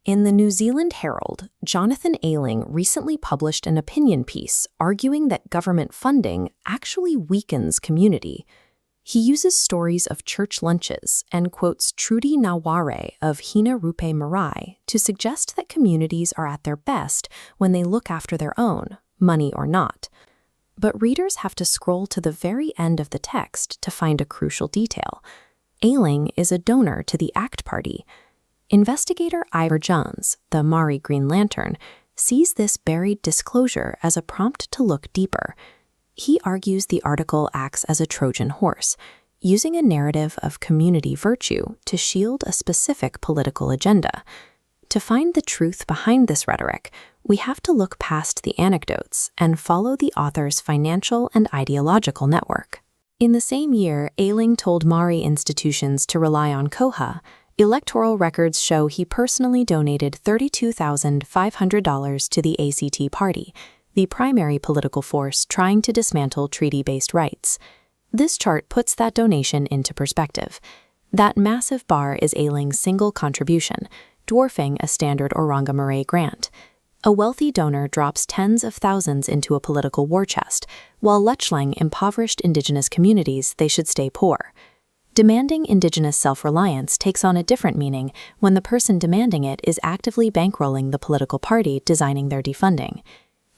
In the New Zealand Herald, Jonathan Ayling recently published an opinion piece arguing that government funding actually weakens community. He uses stories of church lunches and quotes Trudy Naware of Hina Rupe Marae to suggest that communities are at their best when they look after their own, money or not. But readers have to scroll to the very end of the text to find a crucial detail. Ayling is a donor to the ACT Party. Investigator Ivor Jones, the Māori Green Lantern, sees this buried disclosure as a prompt to look deeper. He argues the article acts as a Trojan horse, using a narrative of community virtue to shield a specific political agenda. To find the truth behind this rhetoric, we have to look past the anecdotes and follow the author's financial and ideological network. In the same year, Ayling told Māori institutions to rely on Kōha. Electoral records show he personally donated $32,500 to the ACT Party, the primary political force trying to dismantle treaty-based rights. This chart puts that donation into perspective. That massive bar is Ayling's single contribution, dwarfing a standard Oranga Marae grant. A wealthy donor drops tens of thousands into a political war chest, while Lechlang impoverished Indigenous communities they should stay poor. Demanding Indigenous self-reliance takes on a different meaning when the person demanding it is actively bankrolling the political party designing their defunding.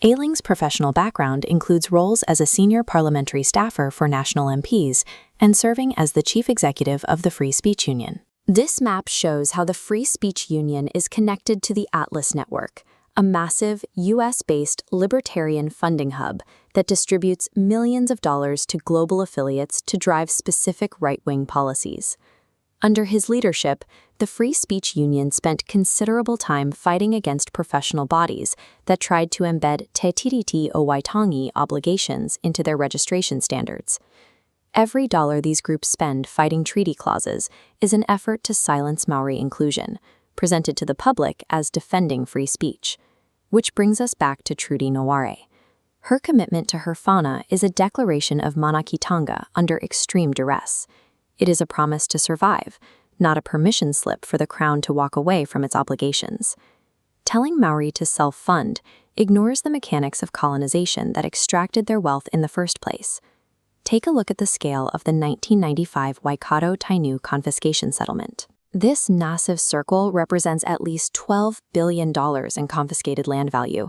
Ayling's professional background includes roles as a senior parliamentary staffer for national MPs and serving as the chief executive of the Free Speech Union. This map shows how the Free Speech Union is connected to the Atlas Network, a massive US-based libertarian funding hub that distributes millions of dollars to global affiliates to drive specific right-wing policies. Under his leadership, the Free Speech Union spent considerable time fighting against professional bodies that tried to embed Te Tiriti o Waitangi obligations into their registration standards. Every dollar these groups spend fighting treaty clauses is an effort to silence Maori inclusion, presented to the public as defending free speech. Which brings us back to Trudy Naware. Her commitment to her whānau is a declaration of manakitanga under extreme duress. It is a promise to survive, not a permission slip for the Crown to walk away from its obligations. Telling Maori to self-fund ignores the mechanics of colonization that extracted their wealth in the first place. Take a look at the scale of the 1995 Waikato Tainu confiscation settlement. This massive circle represents at least $12 billion in confiscated land value.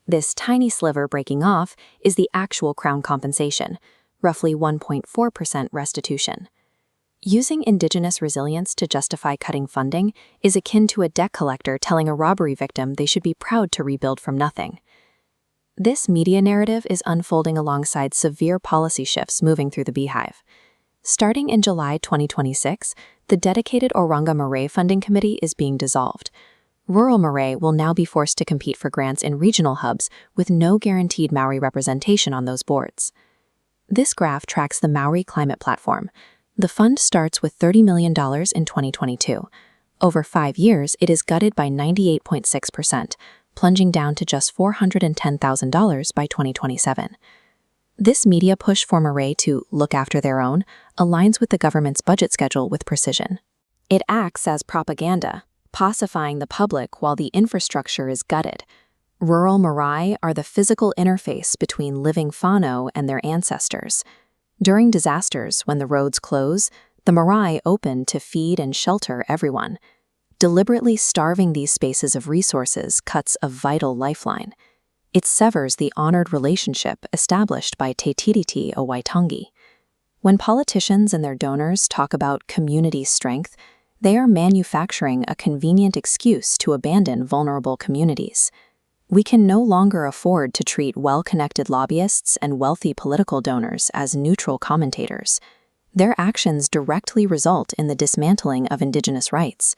This tiny sliver breaking off is the actual Crown compensation, roughly 1.4% restitution. Using Indigenous resilience to justify cutting funding is akin to a debt collector telling a robbery victim they should be proud to rebuild from nothing. This media narrative is unfolding alongside severe policy shifts moving through the beehive. Starting in July 2026, the dedicated Oranga Marae Funding Committee is being dissolved. Rural Marae will now be forced to compete for grants in regional hubs with no guaranteed Maori representation on those boards. This graph tracks the Maori Climate Platform. The fund starts with $30 million in 2022. Over 5 years, it is gutted by 98.6%, plunging down to just $410,000 by 2027. This media push for Marae to look after their own aligns with the government's budget schedule with precision. It acts as propaganda, pacifying the public while the infrastructure is gutted. Rural Marae are the physical interface between living whānau and their ancestors. During disasters, when the roads close, the Marae open to feed and shelter everyone. Deliberately starving these spaces of resources cuts a vital lifeline. It severs the honored relationship established by Te Tiriti o Waitangi. When politicians and their donors talk about community strength, they are manufacturing a convenient excuse to abandon vulnerable communities. We can no longer afford to treat well-connected lobbyists and wealthy political donors as neutral commentators. Their actions directly result in the dismantling of Indigenous rights.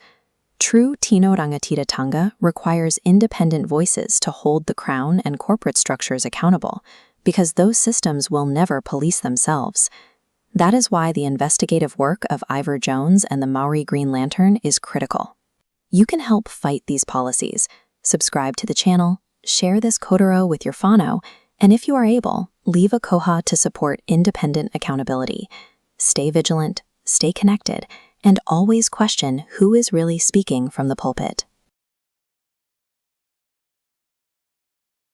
True Tino Rangatiratanga requires independent voices to hold the Crown and corporate structures accountable, because those systems will never police themselves. That is why the investigative work of Ivor Jones and the Māori Green Lantern is critical. You can help fight these policies. Subscribe to the channel, share this kōrero with your whānau, and if you are able, leave a koha to support independent accountability. Stay vigilant, stay connected, and always question who is really speaking from the pulpit.